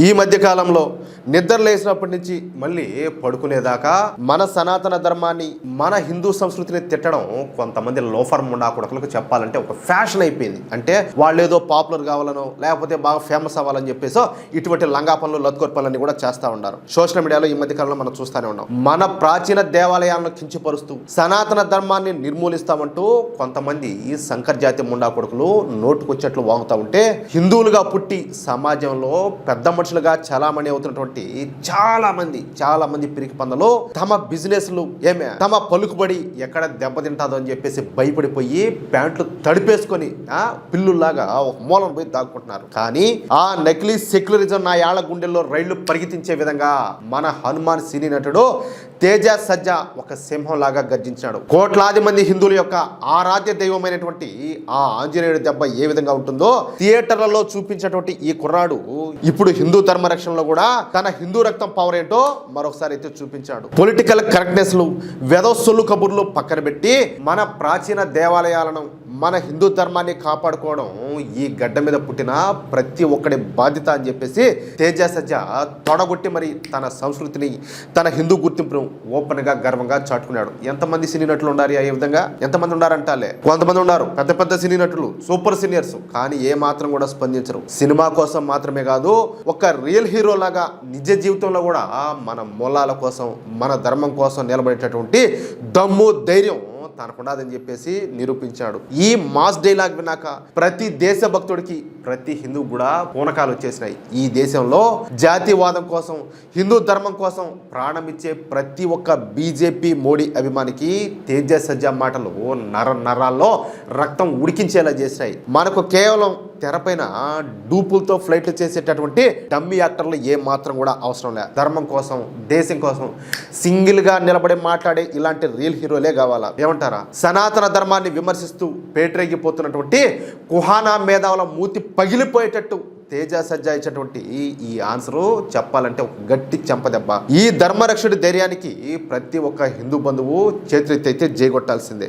ఈ మధ్య కాలంలో నిద్ర లేచినప్పటి నుంచి మళ్ళీ పడుకునేదాకా మన సనాతన ధర్మాన్ని మన హిందూ సంస్కృతిని తిట్టడం కొంతమంది లోఫర్ ముండా కొడుకులకు చెప్పాలంటే ఒక ఫ్యాషన్ అయిపోయింది. అంటే వాళ్ళు ఏదో పాపులర్ కావాలనో లేకపోతే బాగా ఫేమస్ అవ్వాలని చెప్పేసో ఇటువంటి లంగా పనులు లత్కోర్ పనులన్నీ కూడా చేస్తూ ఉంటారు. సోషల్ మీడియాలో ఈ మధ్య కాలంలో మనం చూస్తూనే ఉన్నాం. మన ప్రాచీన దేవాలయాలను కించపరుస్తూ సనాతన ధర్మాన్ని నిర్మూలిస్తామంటూ కొంతమంది శంకర్ జాతి ముండా కొడుకులు నోటుకొచ్చేట్లు వాగుతూ ఉంటే, హిందువులుగా పుట్టి సమాజంలో పెద్ద మనుషులుగా చలామణి అవుతున్నటువంటి చాలా మంది పిరికి పందలు తమ బిజినెస్లు తమ పలుకుబడి ఎక్కడ దెబ్బతింటాదో అని చెప్పేసి భయపడిపోయి ప్యాంట్లు తడిపేసుకొని పిల్లుల్లాగా ఒక మూలం పోయి దాక్కుంటున్నారు. కానీ ఆ నకిలీ సెక్యులరిజం నా యాళ్ల గుండెల్లో రైళ్లు పరిగెత్తించే విధంగా మన హనుమాన్ సినీ నటుడు తేజ సజ్జా ఒక సింహంలాగా గర్జించాడు. కోట్లాది మంది హిందువుల యొక్క ఆరాధ్య దైవమైనటువంటి ఆ ఆంజనేయుడి దెబ్బ ఏ విధంగా ఉంటుందో థియేటర్లలో చూపించేటువంటి ఈ కుర్రాడు ఇప్పుడు హిందూ ధర్మ రక్షణలో కూడా తన హిందూ రక్తం పవర్ ఏంటో మరొకసారి అయితే చూపించాడు. పొలిటికల్ కరెక్ట్నెస్లు వెదసొల్లు కబుర్లు పక్కన పెట్టి మన ప్రాచీన దేవాలయాలను మన హిందూ ధర్మాన్ని కాపాడుకోవడం ఈ గడ్డ మీద పుట్టిన ప్రతి ఒక్కడి బాధ్యత అని చెప్పేసి తేజ సజ్జా తొడగొట్టి మరి తన సంస్కృతిని తన హిందూ గుర్తింపును ఓపెన్ గా గర్వంగా చాటుకున్నాడు. ఎంతమంది సినీ నటులు ఉన్నారు ఈ విధంగా? ఎంతమంది ఉన్నారంటాలే, కొంతమంది ఉన్నారు పెద్ద సినీ నటులు, సూపర్ సీనియర్స్, కానీ ఏ మాత్రం కూడా స్పందించరు. సినిమా కోసం మాత్రమే కాదు, ఒక రియల్ హీరో లాగా నిజ జీవితంలో కూడా మన మూలాల కోసం మన ధర్మం కోసం నిలబడేటటువంటి దమ్ము ధైర్యం తనకుండాదని చెప్పేసి నిరూపించాడు. ఈ మాస్ డైలాగ్ విన్నాక ప్రతి దేశభక్తుడికి ప్రతి హిందూ కూడా పూనకాలు వచ్చేసినాయి. ఈ దేశంలో జాతీయవాదం కోసం హిందూ ధర్మం కోసం ప్రాణం ఇచ్చే ప్రతి ఒక్క బీజేపీ మోడీ అభిమానికి తేజ సజ్జా మాటలు నరాల్లో రక్తం ఉడికించేలా చేసినాయి. మనకు కేవలం తెరపైన డూపులతో ఫ్లైట్లు చేసేటటువంటి డమ్మీ యాక్టర్లు ఏ మాత్రం కూడా అవసరం లేదు. ధర్మం కోసం దేశం కోసం సింగిల్గా నిలబడి మాట్లాడే ఇలాంటి రియల్ హీరోలే కావాలా? ఏమంటారా? సనాతన ధర్మాన్ని విమర్శిస్తూ పేటరేగిపోతున్నటువంటి కుహానా మేధావుల మూతి పగిలిపోయేటట్టు తేజ సజ్జా ఇచ్చేటువంటి ఈ ఆన్సరు చెప్పాలంటే ఒక గట్టి చెంపదెబ్బ. ఈ ధర్మరక్షుడి ధైర్యానికి ప్రతి ఒక్క హిందూ బంధువు చేతులెత్తి అయితే జైగొట్టాల్సిందే.